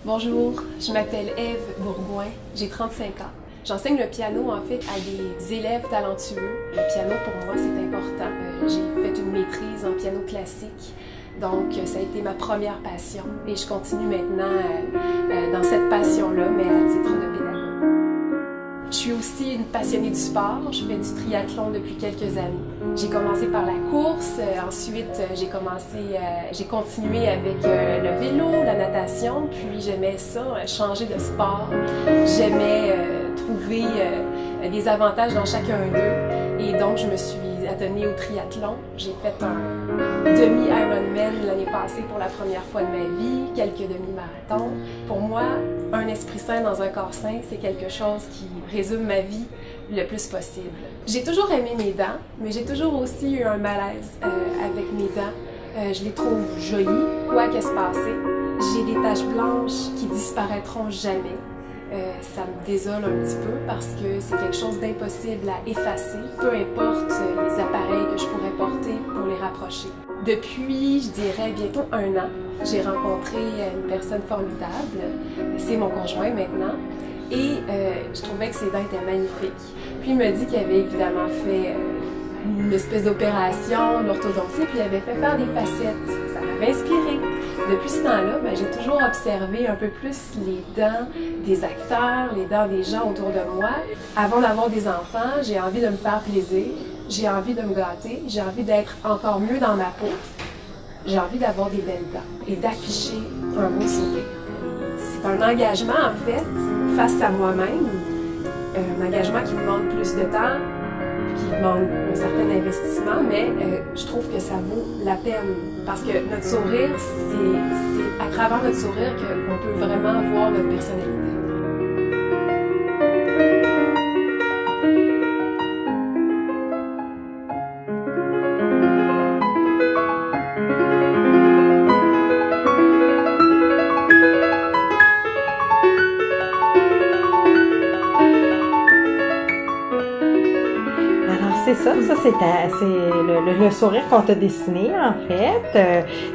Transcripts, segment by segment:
Bonjour, je m'appelle Ève Bourgoin, j'ai 35 ans. J'enseigne le piano en fait à des élèves talentueux. Le piano pour moi c'est important. J'ai fait une maîtrise en piano classique, donc ça a été ma première passion et je continue maintenant dans cette passion-là, mais à titre de pédagogue. Je suis aussi une passionnée du sport, je fais du triathlon depuis quelques années. J'ai commencé par la course, ensuite j'ai continué avec le vélo, la natation, puis j'aimais ça, changer de sport. J'aimais trouver des avantages dans chacun d'eux et donc je me suis adonnée au triathlon. J'ai fait un demi-Ironman l'année passée pour la première fois de ma vie, quelques demi-marathons. Pour moi, un esprit sain dans un corps sain, c'est quelque chose qui résume ma vie le plus possible. J'ai toujours aimé mes dents, mais j'ai toujours aussi eu un malaise avec mes dents. Je les trouve jolies, quoi que se passer. J'ai des taches blanches qui disparaîtront jamais. Ça me désole un petit peu parce que c'est quelque chose d'impossible à effacer, peu importe les appareils que je pourrais porter pour les rapprocher. Depuis, je dirais, bientôt 1 an, j'ai rencontré une personne formidable. C'est mon conjoint maintenant. Et je trouvais que ses dents étaient magnifiques. Puis il me dit qu'il avait évidemment fait une espèce d'opération, l'orthodontie, puis il avait fait faire des facettes. Ça m'avait inspirée. Depuis ce temps-là, j'ai toujours observé un peu plus les dents des acteurs, les dents des gens autour de moi. Avant d'avoir des enfants, j'ai envie de me faire plaisir, j'ai envie de me gâter, j'ai envie d'être encore mieux dans ma peau. J'ai envie d'avoir des belles dents et d'afficher un beau sourire. C'est un engagement, en fait, face à moi-même. Un engagement qui demande plus de temps, qui demande un certain investissement, mais je trouve que ça vaut la peine. Parce que notre sourire, c'est à travers notre sourire qu'on peut vraiment voir notre personnalité. C'est ça c'est le sourire qu'on t'a dessiné en fait.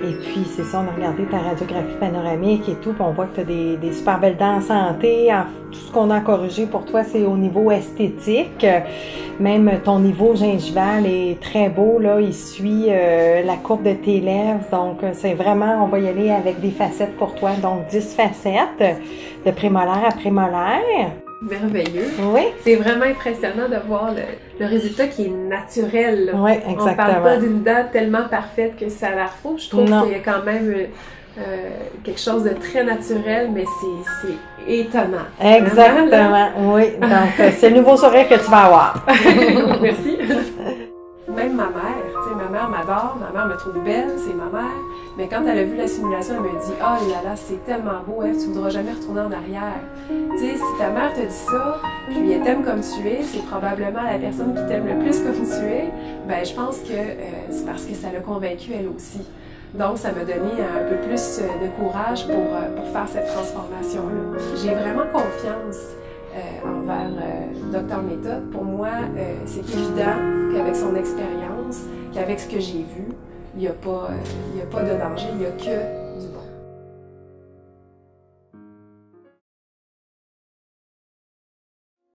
Et puis c'est ça, on a regardé ta radiographie panoramique et tout, puis on voit que tu as des super belles dents en santé. Tout ce qu'on a corrigé pour toi, c'est au niveau esthétique. Même ton niveau gingival est très beau, là, il suit la courbe de tes lèvres. Donc c'est vraiment, on va y aller avec des facettes pour toi. Donc 10 facettes de prémolaire à prémolaire. Merveilleux. Oui. C'est vraiment impressionnant de voir le résultat qui est naturel. Oui, exactement. On parle pas d'une dent tellement parfaite que ça a l'air faux. Je trouve qu'il y a quand même quelque chose de très naturel, mais c'est étonnant. Exactement, oui. Donc, c'est le nouveau sourire que tu vas avoir. Merci. Même ma mère, tu sais, ma mère m'adore, ma mère me trouve belle, c'est ma mère. Mais quand elle a vu la simulation, elle me dit « Oh là là, c'est tellement beau, Ève, tu voudras jamais retourner en arrière. » Tu sais, si ta mère te dit ça, puis elle t'aime comme tu es, c'est probablement la personne qui t'aime le plus comme tu es, ben je pense que c'est parce que ça l'a convaincue elle aussi. Donc, ça m'a donné un peu plus de courage pour faire cette transformation-là. J'ai vraiment confiance envers Dr Méthode. Pour moi, c'est évident qu'avec son expérience, qu'avec ce que j'ai vu, il n'y a pas de danger, il n'y a que